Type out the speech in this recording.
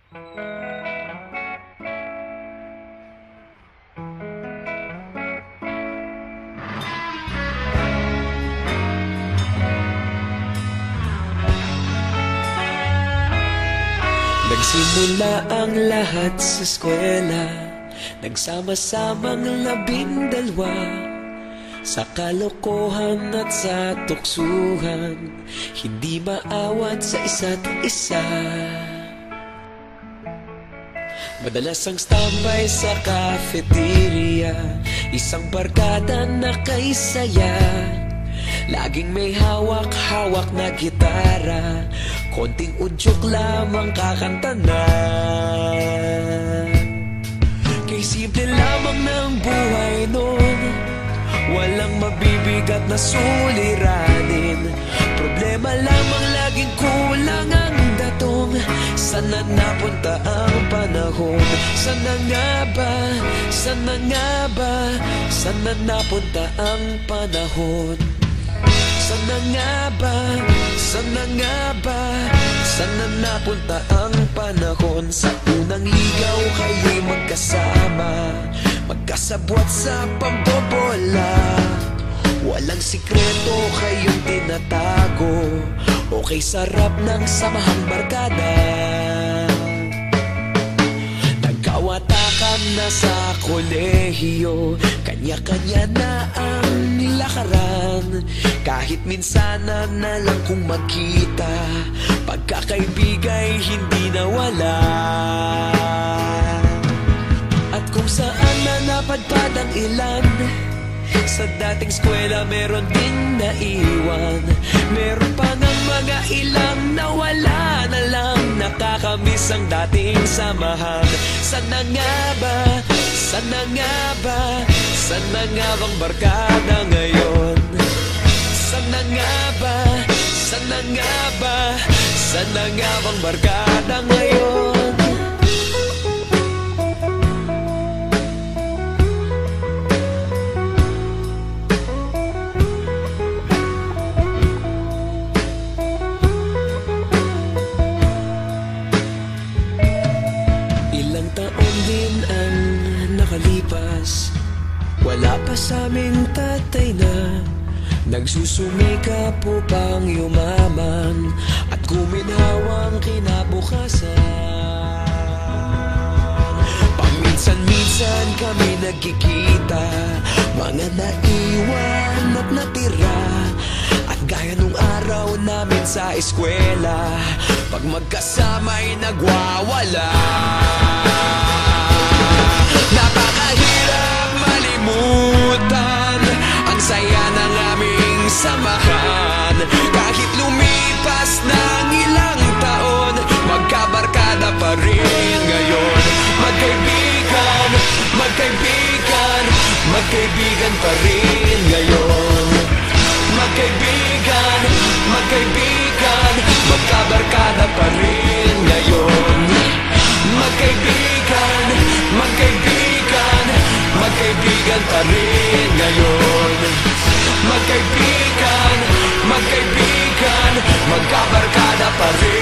Nagsimula ang lahat sa eskwela, nagsama-samang 12, sa kalokohan at sa tuksuhan, hindi maawat sa isa't isa. Madalas ang standby sa cafeteria, isang barkada na kay saya. Laging may hawak-hawak na gitara, konting udyok lamang kakanta na. Kay simple lamang ng buhay nun, walang mabibigat na suliranin. Problema lamang laging kulang ang datong. Sana napunta ang panahon? Sana nga ba? Sana nga ba? Sana napunta ang panahon? Sana nga ba? Sana nga ba? Sana napunta ang panahon? Sa unang ligaw kayo'y magkasama, magkasabwat sa pambobola. Walang sikreto kayong tinatago, okay sarap ng samahang barkada. Nagkawatakan na sa kolehiyo, kanya-kanya na ang lakaran. Kahit minsan na lang kung magkita, pagkakaibigay hindi nawala. At kung saan na napadpad ang ilan, sa dating eskwela meron din naiwan. Meron pa ng mga ilang nawala na lang, nakakamiss ang dating samahan. Sana nga ba? Sana nga ba? Sana nga bang barkada ngayon? Sana nga ba? Sana nga ba? Sana nga bang barkada ngayon? Ilang taon din ang nakalipas, wala pa sa aming tatay na nagsusumikap upang yumaman at kuminhawang kinabukasan. Paminsan-minsan kami nagkikita, mga naiwan at natira. At gaya nung araw namin sa eskwela, pag magkasama'y nagwawala. Napakahirap malimutan ang saya ng aming samahan. Kahit lumipas ng ilang taon, magkabarkada pa rin ngayon. Magkaibigan, magkaibigan, magkaibigan pa rin ngayon. Magkaibigan, magkaibigan, magkabarkada pa rin ngayon. Magkaibigan, magkaibigan, magkaibigan pa rin ngayon. Magkaibigan, magkaibigan, magkabarkada pa rin.